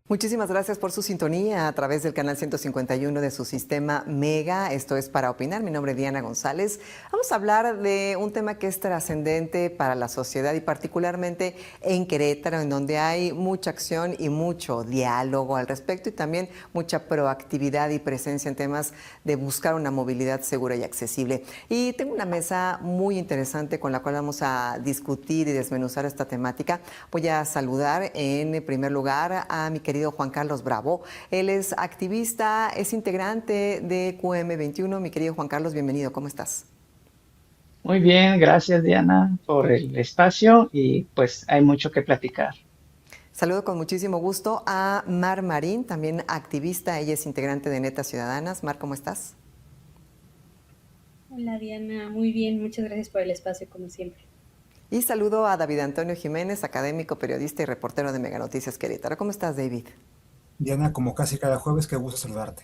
Muchísimas gracias por su sintonía a través del canal 151 de su sistema Mega. Esto es Para Opinar. Mi nombre es Diana González. Vamos a hablar de un tema que es trascendente para la sociedad y particularmente en Querétaro, en donde hay mucha acción y mucho diálogo al respecto y también mucha proactividad y presencia en temas de buscar una movilidad segura y accesible. Y tengo una mesa muy interesante con la cual vamos a discutir y desmenuzar esta temática. Voy a saludar en primer lugar a mi querido Juan Carlos Bravo. Él es activista, es integrante de QM21. Mi querido Juan Carlos, bienvenido. ¿Cómo estás? Muy bien, gracias Diana por el espacio y pues hay mucho que platicar. Saludo con muchísimo gusto a Mar Marín, también activista. Ella es integrante de Netas Ciudadanas. Mar, ¿cómo estás? Hola Diana, muy bien, muchas gracias por el espacio como siempre. Y saludo a David Antonio Jiménez, académico, periodista y reportero de Mega Noticias Querétaro. ¿Cómo estás, David? Diana, como casi cada jueves, qué gusto saludarte.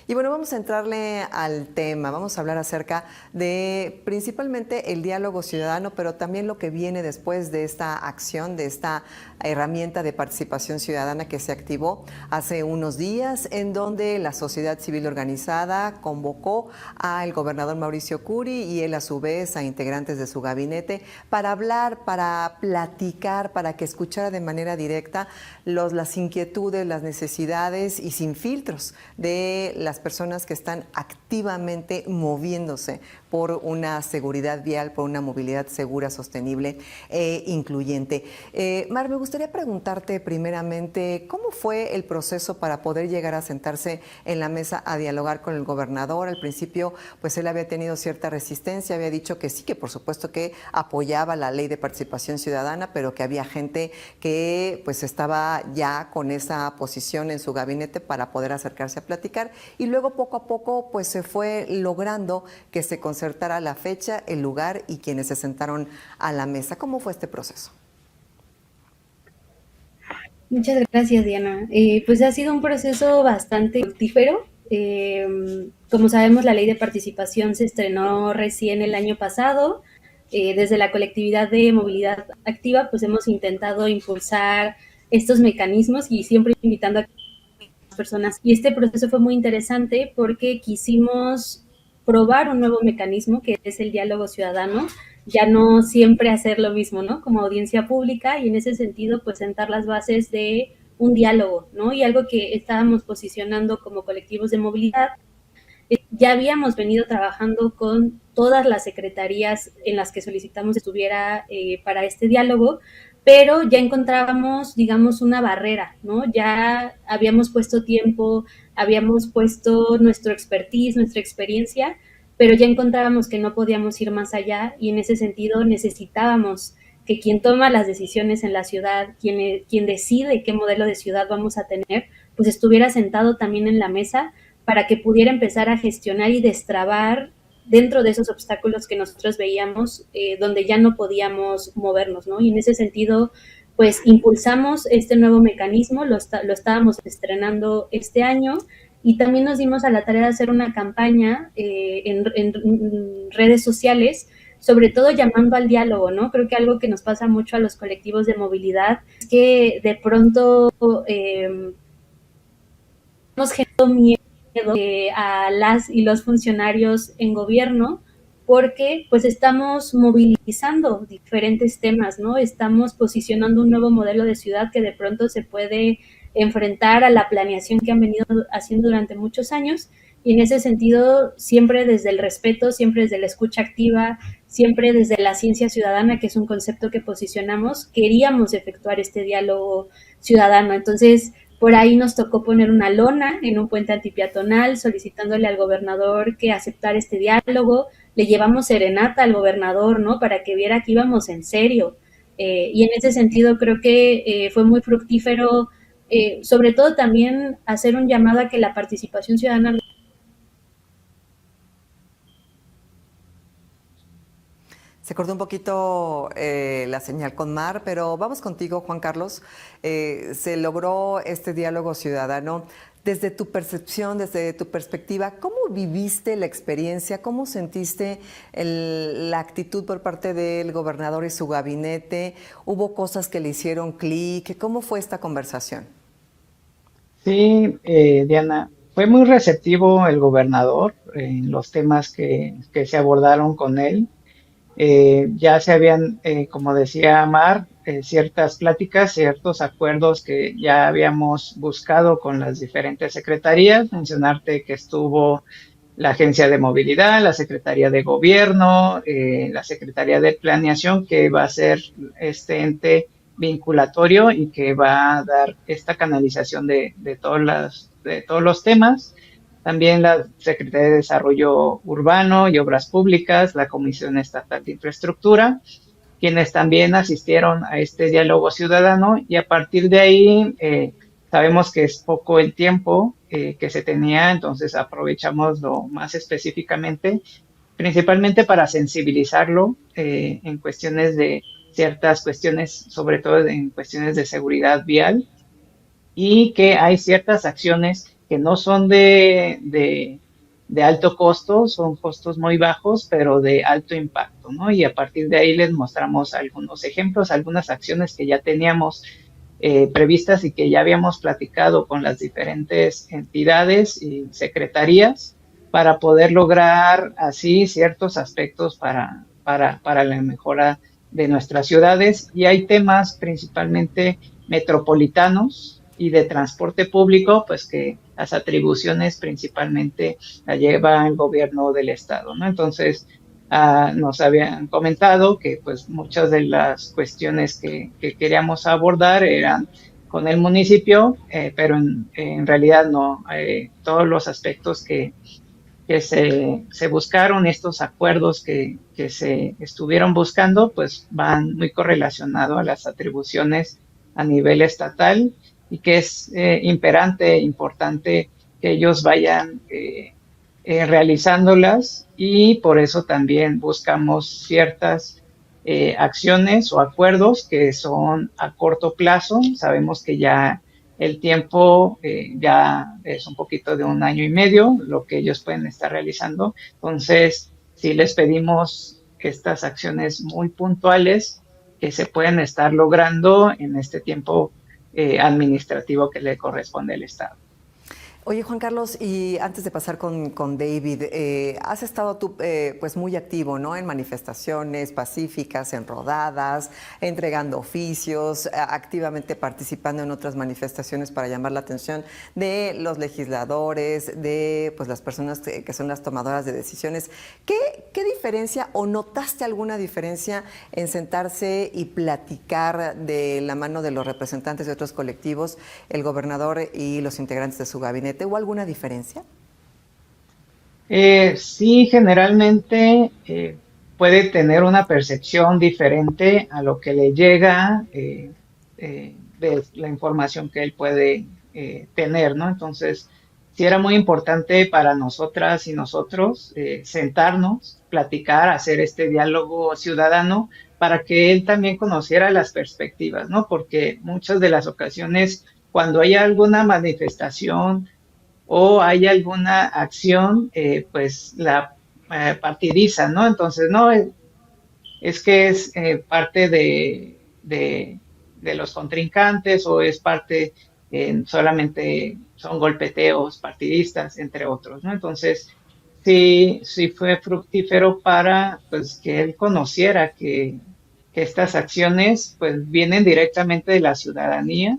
Y bueno, vamos a entrarle al tema, vamos a hablar acerca de principalmente el diálogo ciudadano, pero también lo que viene después de esta acción, de esta herramienta de participación ciudadana que se activó hace unos días, en donde la sociedad civil organizada convocó al gobernador Mauricio Curi y él a su vez a integrantes de su gabinete para hablar, para platicar, para que escuchara de manera directa las inquietudes, las necesidades y sin filtros de las personas que están activamente moviéndose por una seguridad vial, por una movilidad segura, sostenible e incluyente. Mar, me gustaría preguntarte primeramente, ¿cómo fue el proceso para poder llegar a sentarse en la mesa a dialogar con el gobernador? Al principio, pues él había tenido cierta resistencia, había dicho que sí, que por supuesto que apoyaba la ley de participación ciudadana, pero que había gente que pues estaba ya con esa posición en su gabinete para poder acercarse a platicar. Y luego poco a poco pues se fue logrando que se concertara la fecha, el lugar y quienes se sentaron a la mesa. ¿Cómo fue este proceso? Muchas gracias Diana. Pues ha sido un proceso bastante fructífero. Como sabemos, la ley de participación se estrenó recién el año pasado. Desde la colectividad de movilidad activa, pues hemos intentado impulsar estos mecanismos y siempre invitando a personas. Y este proceso fue muy interesante porque quisimos probar un nuevo mecanismo que es el diálogo ciudadano, ya no siempre hacer lo mismo, ¿no? Como audiencia pública y en ese sentido, pues sentar las bases de un diálogo, ¿no? Y algo que estábamos posicionando como colectivos de movilidad. Ya habíamos venido trabajando con todas las secretarías en las que solicitamos que estuviera para este diálogo, pero ya encontrábamos, digamos, una barrera, ¿no? Ya habíamos puesto tiempo, habíamos puesto nuestro expertise, nuestra experiencia, pero ya encontrábamos que no podíamos ir más allá y en ese sentido necesitábamos que quien toma las decisiones en la ciudad, quien decide qué modelo de ciudad vamos a tener, pues estuviera sentado también en la mesa para que pudiera empezar a gestionar y destrabar dentro de esos obstáculos que nosotros veíamos, donde ya no podíamos movernos, ¿no? Y en ese sentido, pues impulsamos este nuevo mecanismo, lo estábamos estrenando este año y también nos dimos a la tarea de hacer una campaña en redes sociales, sobre todo llamando al diálogo, ¿no? Creo que algo que nos pasa mucho a los colectivos de movilidad es que de pronto hemos generado miedo a las y los funcionarios en gobierno porque pues estamos movilizando diferentes temas, ¿no? Estamos posicionando un nuevo modelo de ciudad que de pronto se puede enfrentar a la planeación que han venido haciendo durante muchos años y en ese sentido siempre desde el respeto, siempre desde la escucha activa, siempre desde la ciencia ciudadana, que es un concepto que posicionamos, queríamos efectuar este diálogo ciudadano. Entonces, por ahí nos tocó poner una lona en un puente antipeatonal solicitándole al gobernador que aceptara este diálogo. Le llevamos serenata al gobernador, ¿no? Para que viera que íbamos en serio. Y en ese sentido creo que fue muy fructífero, sobre todo también hacer un llamado a que la participación ciudadana. Se cortó un poquito la señal con Mar, pero vamos contigo, Juan Carlos. Se logró este diálogo ciudadano. Desde tu percepción, desde tu perspectiva, ¿cómo viviste la experiencia? ¿Cómo sentiste la actitud por parte del gobernador y su gabinete? ¿Hubo cosas que le hicieron clic? ¿Cómo fue esta conversación? Sí, Diana, fue muy receptivo el gobernador en los temas que se abordaron con él. Ya se habían, como decía Mar, ciertas pláticas, ciertos acuerdos que ya habíamos buscado con las diferentes secretarías. Mencionarte que estuvo la Agencia de Movilidad, la Secretaría de Gobierno, la Secretaría de Planeación, que va a ser este ente vinculatorio y que va a dar esta canalización de todos los temas. También la Secretaría de Desarrollo Urbano y Obras Públicas, la Comisión Estatal de Infraestructura, quienes también asistieron a este diálogo ciudadano y a partir de ahí sabemos que es poco el tiempo que se tenía, entonces aprovechamos lo más específicamente, principalmente para sensibilizarlo en cuestiones de ciertas cuestiones, sobre todo en cuestiones de seguridad vial y que hay ciertas acciones que no son de alto costo, son costos muy bajos, pero de alto impacto, ¿no? Y a partir de ahí les mostramos algunos ejemplos, algunas acciones que ya teníamos previstas y que ya habíamos platicado con las diferentes entidades y secretarías para poder lograr así ciertos aspectos para la mejora de nuestras ciudades. Y hay temas principalmente metropolitanos y de transporte público, pues que las atribuciones principalmente la lleva el gobierno del estado, ¿no? Entonces, nos habían comentado que pues muchas de las cuestiones que queríamos abordar eran con el municipio, pero en realidad no, todos los aspectos que se buscaron, estos acuerdos que se estuvieron buscando, pues van muy correlacionados a las atribuciones a nivel estatal y que es imperante, importante que ellos vayan realizándolas y por eso también buscamos ciertas acciones o acuerdos que son a corto plazo. Sabemos que ya el tiempo ya es un poquito de 1 año y medio lo que ellos pueden estar realizando. Entonces, sí les pedimos estas acciones muy puntuales que se pueden estar logrando en este tiempo administrativo que le corresponde al Estado. Oye, Juan Carlos, y antes de pasar con David, has estado tú pues muy activo, ¿no? En manifestaciones pacíficas, en rodadas, entregando oficios, activamente participando en otras manifestaciones para llamar la atención de los legisladores, de pues las personas que son las tomadoras de decisiones. ¿Qué diferencia o notaste alguna diferencia en sentarse y platicar de la mano de los representantes de otros colectivos, el gobernador y los integrantes de su gabinete? ¿Hubo alguna diferencia? Sí, generalmente puede tener una percepción diferente a lo que le llega de la información que él puede tener, ¿no? Entonces, sí era muy importante para nosotras y nosotros sentarnos, platicar, hacer este diálogo ciudadano para que él también conociera las perspectivas, ¿no? Porque muchas de las ocasiones, cuando hay alguna manifestación, o hay alguna acción, pues la partidizan, ¿no? Entonces, no, es que es parte de los contrincantes o es parte, solamente son golpeteos partidistas, entre otros, ¿no? Entonces, sí fue fructífero para, pues, que él conociera que estas acciones, pues, vienen directamente de la ciudadanía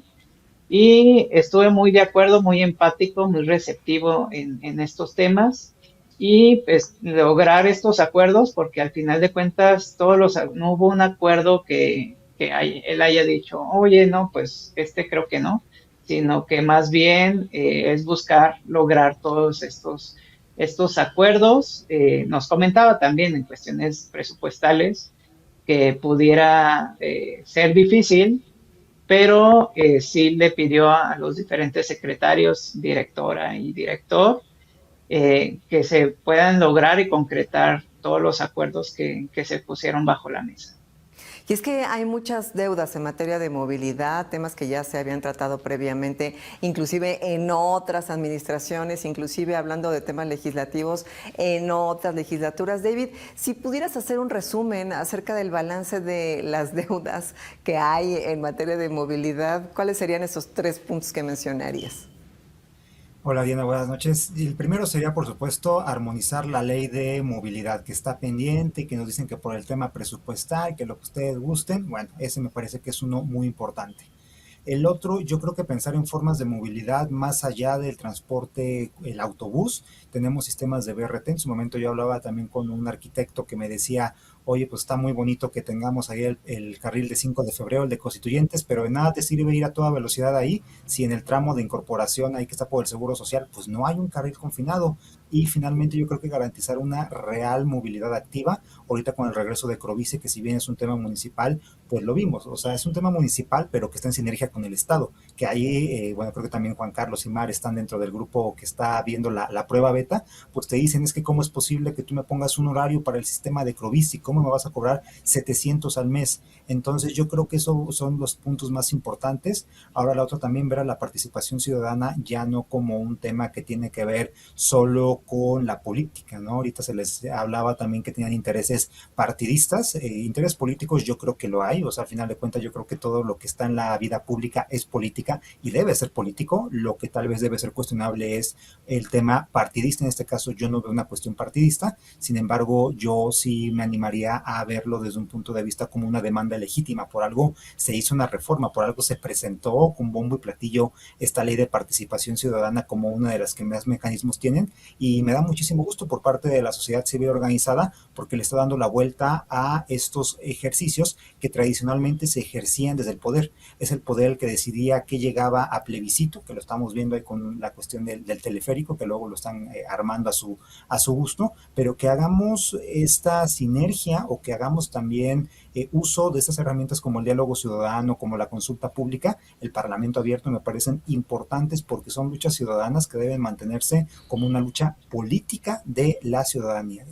y estuve muy de acuerdo, muy empático, muy receptivo en estos temas y pues lograr estos acuerdos porque al final de cuentas no hubo un acuerdo que él haya dicho, oye, no, pues creo que no, sino que más bien es buscar lograr todos estos acuerdos. Nos comentaba también en cuestiones presupuestales que pudiera ser difícil, pero sí le pidió a los diferentes secretarios, directora y director, que se puedan lograr y concretar todos los acuerdos que se pusieron bajo la mesa. Y es que hay muchas deudas en materia de movilidad, temas que ya se habían tratado previamente, inclusive en otras administraciones, inclusive hablando de temas legislativos en otras legislaturas. David, si pudieras hacer un resumen acerca del balance de las deudas que hay en materia de movilidad, ¿cuáles serían esos 3 puntos que mencionarías? Hola Diana, buenas noches. Y el primero sería, por supuesto, armonizar la ley de movilidad que está pendiente y que nos dicen que por el tema presupuestal, que lo que ustedes gusten, bueno, ese me parece que es uno muy importante. El otro, yo creo que pensar en formas de movilidad más allá del transporte, el autobús. Tenemos sistemas de BRT. En su momento yo hablaba también con un arquitecto que me decía, oye, pues está muy bonito que tengamos ahí el carril de 5 de febrero, el de Constituyentes, pero de nada te sirve ir a toda velocidad ahí si en el tramo de incorporación ahí que está por el Seguro Social, pues no hay un carril confinado. Y finalmente yo creo que garantizar una real movilidad activa, ahorita con el regreso de Crovice, que si bien es un tema municipal, pues lo vimos, o sea, es un tema municipal, pero que está en sinergia con el Estado, que ahí, bueno, creo que también Juan Carlos y Mar están dentro del grupo que está viendo la prueba beta, pues te dicen, es que cómo es posible que tú me pongas un horario para el sistema de Crovice, ¿cómo me vas a cobrar 700 al mes? Entonces yo creo que esos son los puntos más importantes. Ahora la otra también, ver a la participación ciudadana ya no como un tema que tiene que ver solo con la política, ¿no? Ahorita se les hablaba también que tenían intereses partidistas, intereses políticos yo creo que lo hay, o sea, al final de cuentas yo creo que todo lo que está en la vida pública es política y debe ser político. Lo que tal vez debe ser cuestionable es el tema partidista. En este caso yo no veo una cuestión partidista, sin embargo yo sí me animaría a verlo desde un punto de vista como una demanda legítima. Por algo se hizo una reforma, por algo se presentó con bombo y platillo esta ley de participación ciudadana como una de las que más mecanismos tienen, y me da muchísimo gusto por parte de la sociedad civil organizada porque le está dando la vuelta a estos ejercicios que tradicionalmente se ejercían desde el poder. Es el poder el que decidía qué llegaba a plebiscito, que lo estamos viendo ahí con la cuestión del teleférico, que luego lo están armando a su gusto, pero que hagamos esta sinergia o que hagamos también uso de estas herramientas como el diálogo ciudadano, como la consulta pública, el parlamento abierto, me parecen importantes porque son luchas ciudadanas que deben mantenerse como una lucha política de la ciudadanía.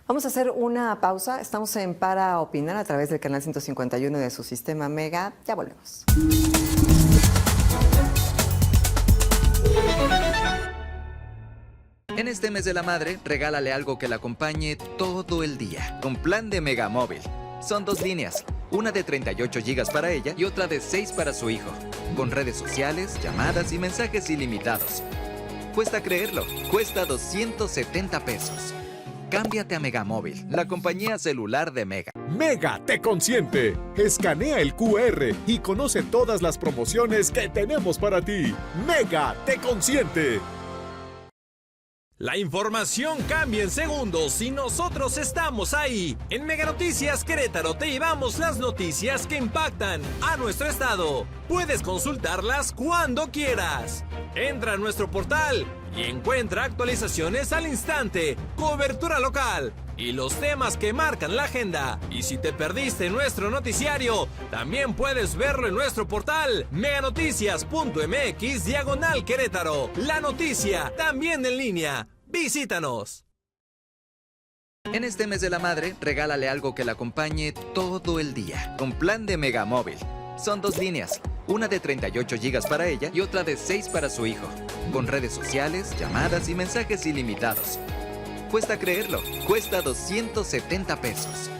Vamos a hacer una pausa. Estamos en Para Opinar a través del canal 151 de su sistema Mega. Ya volvemos. En este mes de la madre, regálale algo que la acompañe todo el día. Con plan de Megamóvil. Son 2 líneas, una de 38 GB para ella y otra de 6 para su hijo. Con redes sociales, llamadas y mensajes ilimitados. Cuesta creerlo, cuesta 270 pesos. Cámbiate a Megamóvil, la compañía celular de Mega. Mega te consiente. Escanea el QR y conoce todas las promociones que tenemos para ti. Mega te consiente. La información cambia en segundos y nosotros estamos ahí. En Mega Noticias Querétaro te llevamos las noticias que impactan a nuestro estado. Puedes consultarlas cuando quieras. Entra a nuestro portal y encuentra actualizaciones al instante, cobertura local y los temas que marcan la agenda. Y si te perdiste nuestro noticiario, también puedes verlo en nuestro portal meganoticias.mx/Querétaro. La noticia también en línea. Visítanos. En este mes de la madre, regálale algo que la acompañe todo el día. Con plan de Megamóvil. Son 2 líneas, una de 38 GB para ella y otra de 6 para su hijo. Con redes sociales, llamadas y mensajes ilimitados. Cuesta creerlo, cuesta 270 pesos.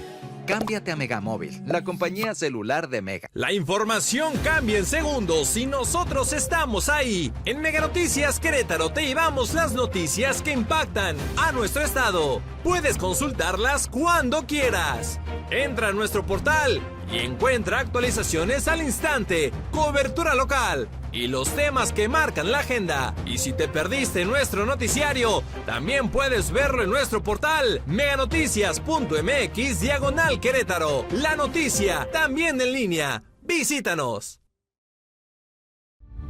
Cámbiate a Megamóvil, la compañía celular de Mega. La información cambia en segundos y nosotros estamos ahí. En Mega Noticias Querétaro te llevamos las noticias que impactan a nuestro estado. Puedes consultarlas cuando quieras. Entra a nuestro portal y encuentra actualizaciones al instante, cobertura local y los temas que marcan la agenda. Y si te perdiste nuestro noticiario, también puedes verlo en nuestro portal meganoticias.mx/Querétaro. La noticia también en línea. Visítanos.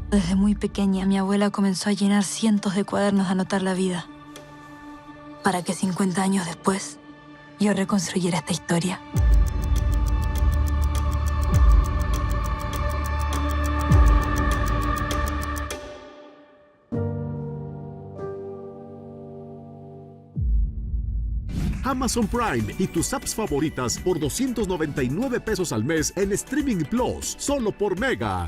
Desde muy pequeña, mi abuela comenzó a llenar cientos de cuadernos de anotar la vida, para que 50 años después, yo reconstruyera esta historia. Amazon Prime y tus apps favoritas por 299 pesos al mes en Streaming Plus, solo por Mega.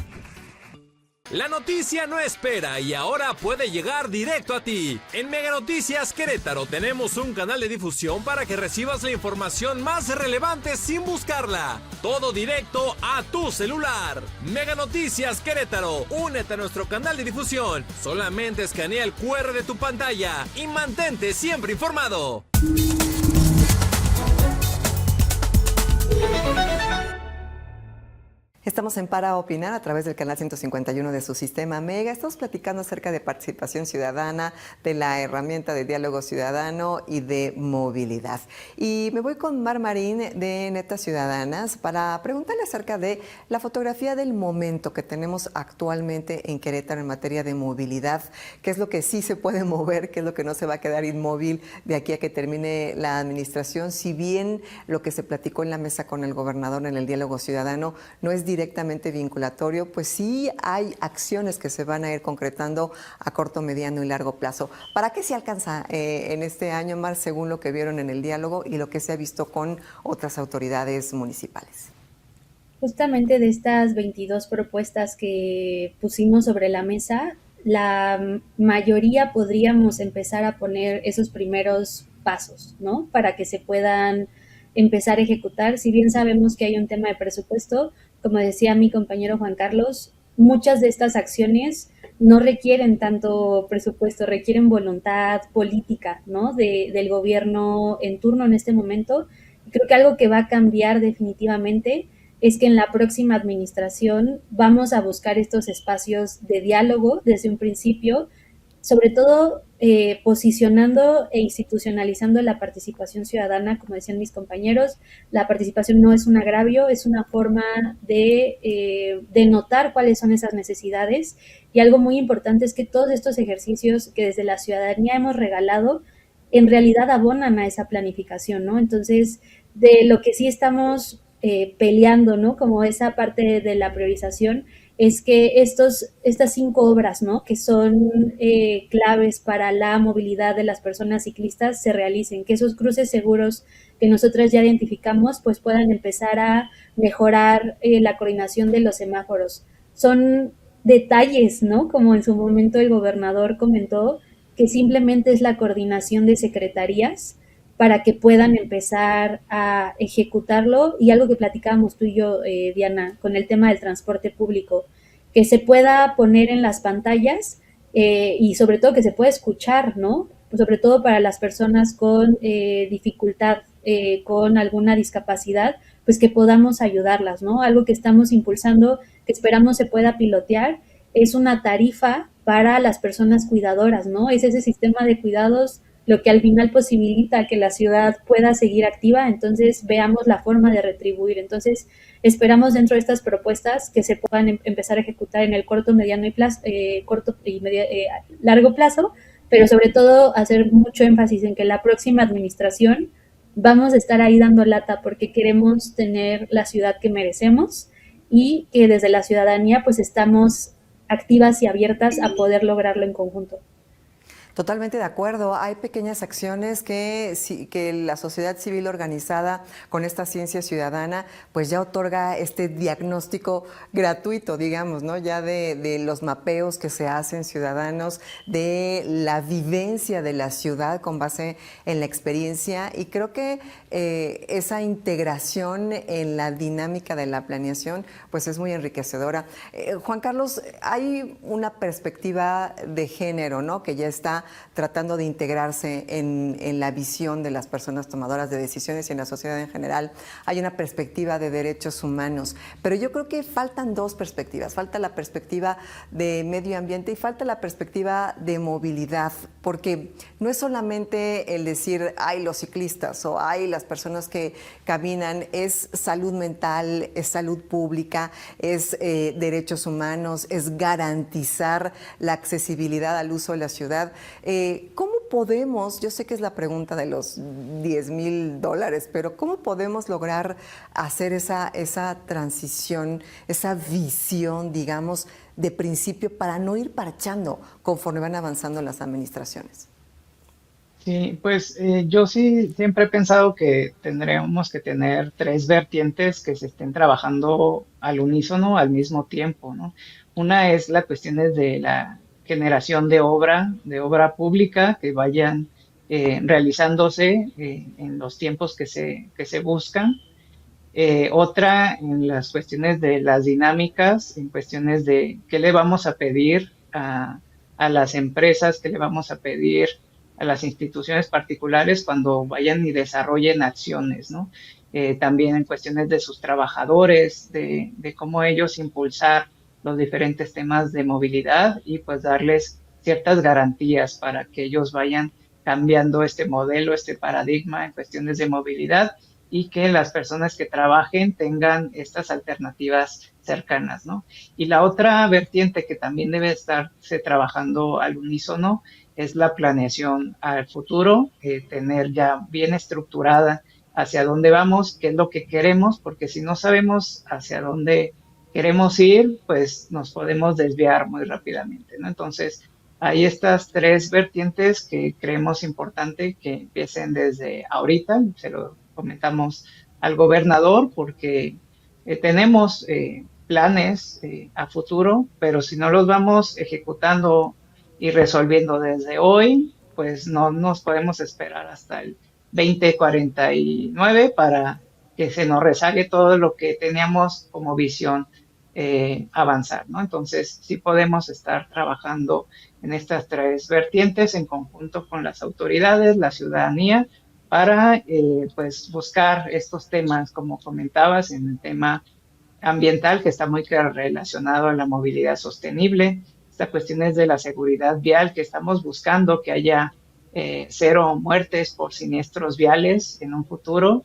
La noticia no espera y ahora puede llegar directo a ti. En Mega Noticias Querétaro tenemos un canal de difusión para que recibas la información más relevante sin buscarla. Todo directo a tu celular. Mega Noticias Querétaro. Únete a nuestro canal de difusión. Solamente escanea el QR de tu pantalla y mantente siempre informado. Estamos en Para Opinar a través del canal 151 de su sistema Mega. Estamos platicando acerca de participación ciudadana, de la herramienta de diálogo ciudadano y de movilidad. Y me voy con Mar Marín de Netas Ciudadanas para preguntarle acerca de la fotografía del momento que tenemos actualmente en Querétaro en materia de movilidad. ¿Qué es lo que sí se puede mover? ¿Qué es lo que no se va a quedar inmóvil de aquí a que termine la administración? Si bien lo que se platicó en la mesa con el gobernador en el diálogo ciudadano no es directamente vinculatorio, pues sí hay acciones que se van a ir concretando a corto, mediano y largo plazo. ¿Para qué se alcanza en este año, Mar, según lo que vieron en el diálogo y lo que se ha visto con otras autoridades municipales? Justamente de estas 22 propuestas que pusimos sobre la mesa, la mayoría podríamos empezar a poner esos primeros pasos, ¿no? Para que se puedan empezar a ejecutar. Si bien sabemos que hay un tema de presupuesto, como decía mi compañero Juan Carlos, muchas de estas acciones no requieren tanto presupuesto, requieren voluntad política, ¿no? Del gobierno en turno en este momento. Creo que algo que va a cambiar definitivamente es que en la próxima administración vamos a buscar estos espacios de diálogo desde un principio, sobre todo posicionando e institucionalizando la participación ciudadana. Como decían mis compañeros, la participación no es un agravio, es una forma de notar cuáles son esas necesidades, y algo muy importante es que todos estos ejercicios que desde la ciudadanía hemos regalado, en realidad abonan a esa planificación, ¿no? Entonces, de lo que sí estamos peleando, ¿no? Como esa parte de la priorización, es que estas 5 obras, ¿no? Que son claves para la movilidad de las personas ciclistas se realicen, que esos cruces seguros que nosotros ya identificamos pues puedan empezar a mejorar la coordinación de los semáforos. Son detalles, ¿no? Como en su momento el gobernador comentó, que simplemente es la coordinación de secretarías para que puedan empezar a ejecutarlo, y algo que platicábamos tú y yo, Diana, con el tema del transporte público, que se pueda poner en las pantallas y sobre todo que se pueda escuchar, ¿no? Sobre todo para las personas con dificultad, con alguna discapacidad, pues que podamos ayudarlas, ¿no? Algo que estamos impulsando, que esperamos se pueda pilotear, es una tarifa para las personas cuidadoras, ¿no? Es ese sistema de cuidados lo que al final posibilita que la ciudad pueda seguir activa. Entonces veamos la forma de retribuir. Entonces esperamos dentro de estas propuestas que se puedan empezar a ejecutar en el corto, mediano y largo plazo, pero sobre todo hacer mucho énfasis en que la próxima administración vamos a estar ahí dando lata, porque queremos tener la ciudad que merecemos y que desde la ciudadanía pues estamos activas y abiertas a poder lograrlo en conjunto. Totalmente de acuerdo. Hay pequeñas acciones que la sociedad civil organizada con esta ciencia ciudadana pues ya otorga este diagnóstico gratuito, digamos, ¿no? Ya de los mapeos que se hacen ciudadanos, de la vivencia de la ciudad con base en la experiencia, y creo que esa integración en la dinámica de la planeación pues es muy enriquecedora. Juan Carlos, hay una perspectiva de género, ¿no? Que ya está tratando de integrarse en la visión de las personas tomadoras de decisiones y en la sociedad en general. Hay una perspectiva de derechos humanos, pero yo creo que faltan 2 perspectivas. Falta la perspectiva de medio ambiente y falta la perspectiva de movilidad, porque no es solamente el decir, ay, los ciclistas o ay, las personas que caminan, es salud mental, es salud pública, es derechos humanos, es garantizar la accesibilidad al uso de la ciudad. ¿Cómo podemos, yo sé que es la pregunta de los $10,000, pero cómo podemos lograr hacer esa transición, esa visión, digamos, de principio para no ir parchando conforme van avanzando las administraciones? Sí, pues yo sí siempre he pensado que tendremos que tener tres vertientes que se estén trabajando al unísono al mismo tiempo, ¿no? Una es la cuestión de la generación de obra pública que vayan realizándose en los tiempos que se buscan. Otra en las cuestiones de las dinámicas, en cuestiones de qué le vamos a pedir a las empresas, qué le vamos a pedir a las instituciones particulares cuando vayan y desarrollen acciones, ¿no? También en cuestiones de sus trabajadores, de cómo ellos impulsar los diferentes temas de movilidad y pues darles ciertas garantías para que ellos vayan cambiando este modelo, este paradigma en cuestiones de movilidad y que las personas que trabajen tengan estas alternativas cercanas, ¿no? Y la otra vertiente que también debe estarse trabajando al unísono es la planeación al futuro, tener ya bien estructurada hacia dónde vamos, qué es lo que queremos, porque si no sabemos hacia dónde queremos ir, pues nos podemos desviar muy rápidamente, ¿no? Entonces, hay estas tres vertientes que creemos importante que empiecen desde ahorita, se lo comentamos al gobernador, porque tenemos planes a futuro, pero si no los vamos ejecutando y resolviendo desde hoy, pues no nos podemos esperar hasta el 2049 para que se nos rezague todo lo que teníamos como visión avanzar, ¿no? Entonces, sí podemos estar trabajando en estas tres vertientes en conjunto con las autoridades, la ciudadanía, para pues buscar estos temas, como comentabas, en el tema ambiental, que está muy relacionado a la movilidad sostenible, esta cuestión es de la seguridad vial, que estamos buscando que haya cero muertes por siniestros viales en un futuro,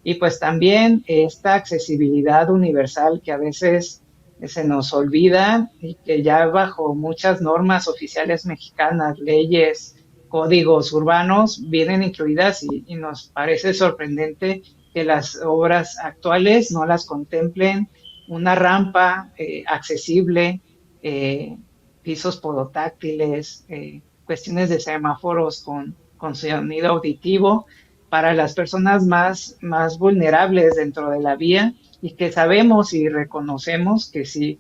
y pues también esta accesibilidad universal que a veces se nos olvida y que ya bajo muchas normas oficiales mexicanas, leyes, códigos urbanos vienen incluidas y nos parece sorprendente que las obras actuales no las contemplen, una rampa accesible, eh, pisos podotáctiles, cuestiones de semáforos con sonido auditivo para las personas más vulnerables dentro de la vía y que sabemos y reconocemos que si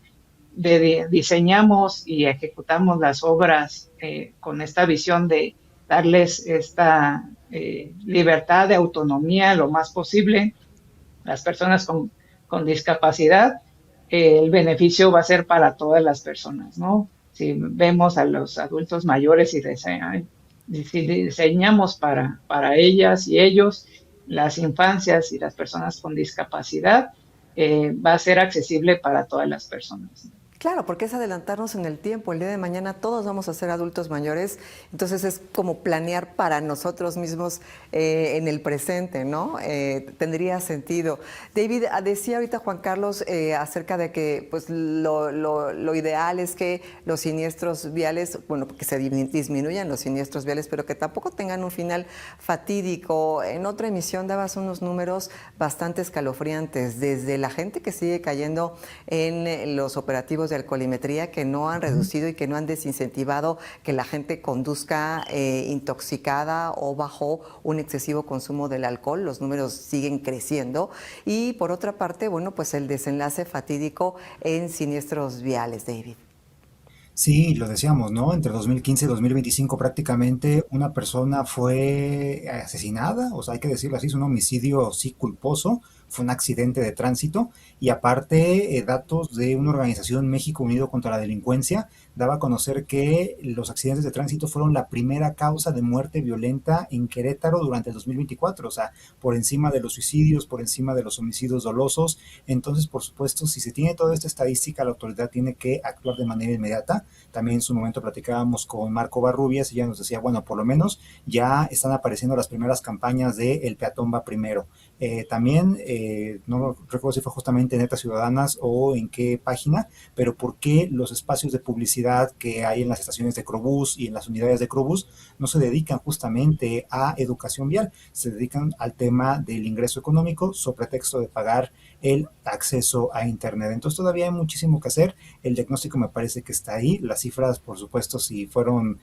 diseñamos y ejecutamos las obras con esta visión de darles esta libertad de autonomía lo más posible, las personas con discapacidad, el beneficio va a ser para todas las personas, ¿no? Si vemos a los adultos mayores y si diseñamos para ellas y ellos, las infancias y las personas con discapacidad, va a ser accesible para todas las personas. Claro, porque es adelantarnos en el tiempo. El día de mañana todos vamos a ser adultos mayores, entonces es como planear para nosotros mismos en el presente, ¿no? Tendría sentido. David, decía ahorita Juan Carlos acerca de que pues lo ideal es que los siniestros viales, bueno, que se disminuyan los siniestros viales, pero que tampoco tengan un final fatídico. En otra emisión dabas unos números bastante escalofriantes, desde la gente que sigue cayendo en los operativos de alcoholimetría que no han reducido y que no han desincentivado que la gente conduzca intoxicada o bajo un excesivo consumo del alcohol. Los números siguen creciendo. Y por otra parte, bueno, pues el desenlace fatídico en siniestros viales, David. Sí, lo decíamos, ¿no? Entre 2015 y 2025 prácticamente una persona fue asesinada, o sea, hay que decirlo así, es un homicidio sí culposo, fue un accidente de tránsito y aparte datos de una organización México Unido contra la Delincuencia daba a conocer que los accidentes de tránsito fueron la primera causa de muerte violenta en Querétaro durante el 2024, o sea, por encima de los suicidios, por encima de los homicidios dolosos. Entonces, por supuesto, si se tiene toda esta estadística, la autoridad tiene que actuar de manera inmediata. También en su momento platicábamos con Marco Barrubias y ya nos decía, bueno, por lo menos ya están apareciendo las primeras campañas de El peatón va primero. También, no recuerdo si fue justamente en Netas Ciudadanas o en qué página, pero por qué los espacios de publicidad que hay en las estaciones de Crobús y en las unidades de Crobús no se dedican justamente a educación vial, se dedican al tema del ingreso económico, sobre pretexto de pagar el acceso a Internet. Entonces todavía hay muchísimo que hacer. El diagnóstico me parece que está ahí. Las cifras, por supuesto, si fueron,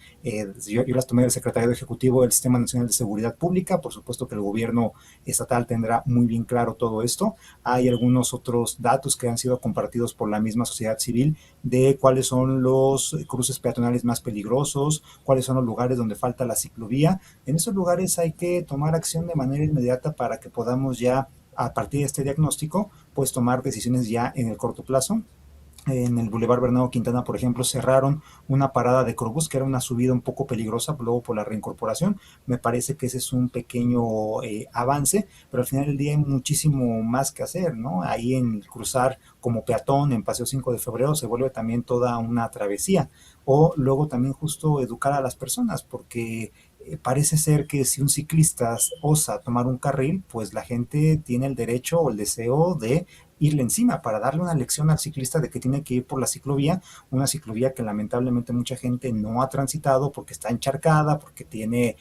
yo las tomé del Secretariado Ejecutivo del Sistema Nacional de Seguridad Pública. Por supuesto que el gobierno estatal tendrá muy bien claro todo esto. Hay algunos otros datos que han sido compartidos por la misma sociedad civil de cuáles son los cruces peatonales más peligrosos, cuáles son los lugares donde falta la ciclovía. En esos lugares hay que tomar acción de manera inmediata para que podamos ya, a partir de este diagnóstico, pues tomar decisiones ya en el corto plazo. En el Boulevard Bernardo Quintana, por ejemplo, cerraron una parada de Crobús, que era una subida un poco peligrosa, luego por la reincorporación. Me parece que ese es un pequeño avance, pero al final del día hay muchísimo más que hacer, ¿no? Ahí en cruzar como peatón en Paseo 5 de Febrero se vuelve también toda una travesía. O luego también justo educar a las personas, porque parece ser que si un ciclista osa tomar un carril, pues la gente tiene el derecho o el deseo de irle encima para darle una lección al ciclista de que tiene que ir por la ciclovía, una ciclovía que lamentablemente mucha gente no ha transitado porque está encharcada, porque tiene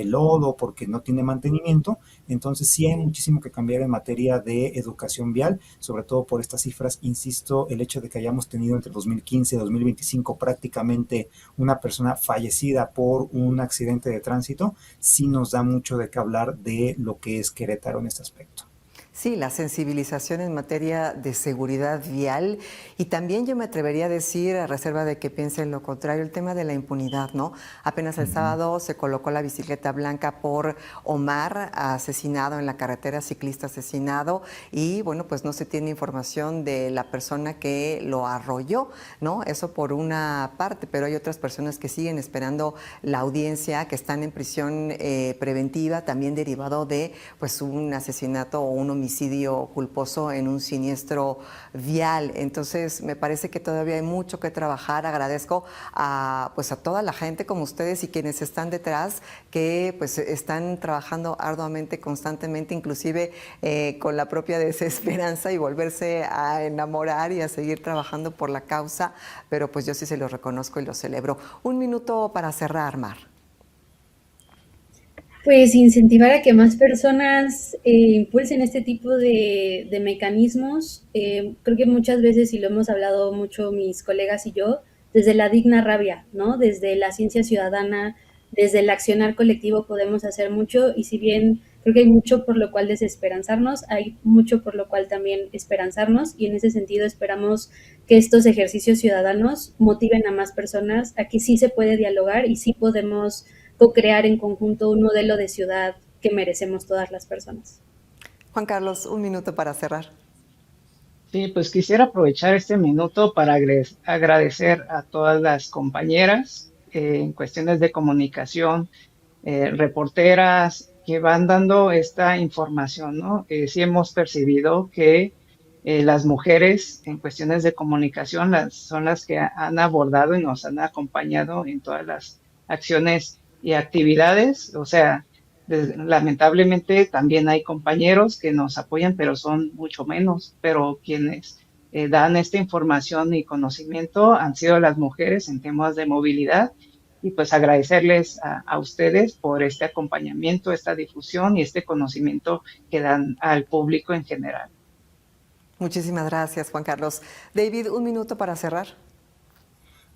lodo, porque no tiene mantenimiento. Entonces sí hay muchísimo que cambiar en materia de educación vial, sobre todo por estas cifras. Insisto, el hecho de que hayamos tenido entre 2015 y 2025 prácticamente una persona fallecida por un accidente de tránsito, sí nos da mucho de qué hablar de lo que es Querétaro en este aspecto. Sí, la sensibilización en materia de seguridad vial y también yo me atrevería a decir, a reserva de que piensen lo contrario, el tema de la impunidad, ¿no? Apenas el sábado se colocó la bicicleta blanca por Omar, asesinado en la carretera, ciclista asesinado, y bueno, pues no se tiene información de la persona que lo arrolló, ¿no? Eso por una parte, pero hay otras personas que siguen esperando la audiencia, que están en prisión preventiva, también derivado de pues un asesinato o un homicidio culposo en un siniestro vial. Entonces me parece que todavía hay mucho que trabajar. Agradezco pues a toda la gente como ustedes y quienes están detrás, que pues están trabajando arduamente, constantemente, inclusive con la propia desesperanza y volverse a enamorar y a seguir trabajando por la causa, pero pues yo sí se los reconozco y los celebro. Un minuto para cerrar, Mar. Pues incentivar a que más personas impulsen este tipo de mecanismos. Creo que muchas veces, y lo hemos hablado mucho mis colegas y yo, desde la digna rabia, ¿no? Desde la ciencia ciudadana, desde el accionar colectivo podemos hacer mucho, y si bien creo que hay mucho por lo cual desesperanzarnos, hay mucho por lo cual también esperanzarnos, y en ese sentido esperamos que estos ejercicios ciudadanos motiven a más personas a que sí se puede dialogar y sí podemos co-crear en conjunto un modelo de ciudad que merecemos todas las personas. Juan Carlos, un minuto para cerrar. Sí, pues quisiera aprovechar este minuto para agradecer a todas las compañeras en cuestiones de comunicación, reporteras que van dando esta información, ¿no? Sí hemos percibido que las mujeres en cuestiones de comunicación son las que han abordado y nos han acompañado en todas las acciones y actividades. O sea, lamentablemente también hay compañeros que nos apoyan, pero son mucho menos, pero quienes dan esta información y conocimiento han sido las mujeres en temas de movilidad, y pues agradecerles a ustedes por este acompañamiento, esta difusión y este conocimiento que dan al público en general. Muchísimas gracias, Juan Carlos. David, un minuto para cerrar.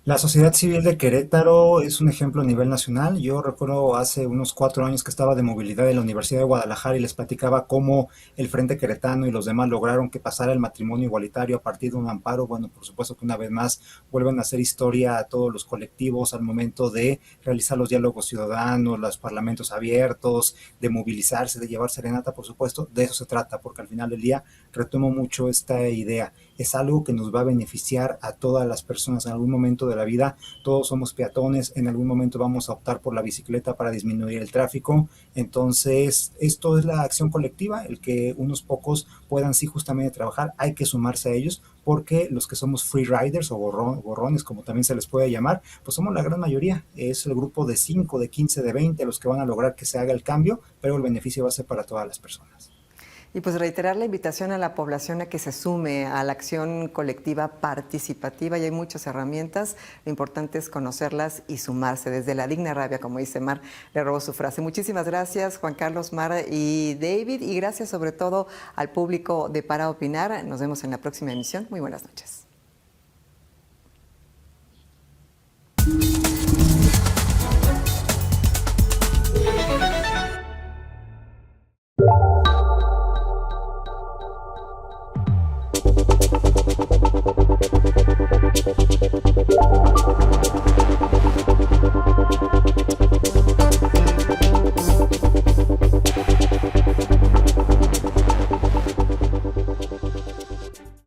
La sociedad civil de Querétaro es un ejemplo a nivel nacional. Yo recuerdo hace unos 4 años que estaba de movilidad en la Universidad de Guadalajara y les platicaba cómo el Frente Queretano y los demás lograron que pasara el matrimonio igualitario a partir de un amparo. Bueno, por supuesto que una vez más vuelven a hacer historia a todos los colectivos al momento de realizar los diálogos ciudadanos, los parlamentos abiertos, de movilizarse, de llevar serenata. Por supuesto, de eso se trata, porque al final del día retomo mucho esta idea. Es algo que nos va a beneficiar a todas las personas en algún momento de la vida. Todos somos peatones, en algún momento vamos a optar por la bicicleta para disminuir el tráfico. Entonces, esto es la acción colectiva, el que unos pocos puedan sí justamente trabajar. Hay que sumarse a ellos, porque los que somos free riders o borrones, como también se les puede llamar, pues somos la gran mayoría. Es el grupo de 5, de 15, de 20 los que van a lograr que se haga el cambio, pero el beneficio va a ser para todas las personas. Y pues reiterar la invitación a la población a que se sume a la acción colectiva participativa. Y hay muchas herramientas, lo importante es conocerlas y sumarse. Desde la digna rabia, como dice Mar, le robó su frase. Muchísimas gracias, Juan Carlos, Mar y David, y gracias sobre todo al público de Para Opinar. Nos vemos en la próxima emisión. Muy buenas noches.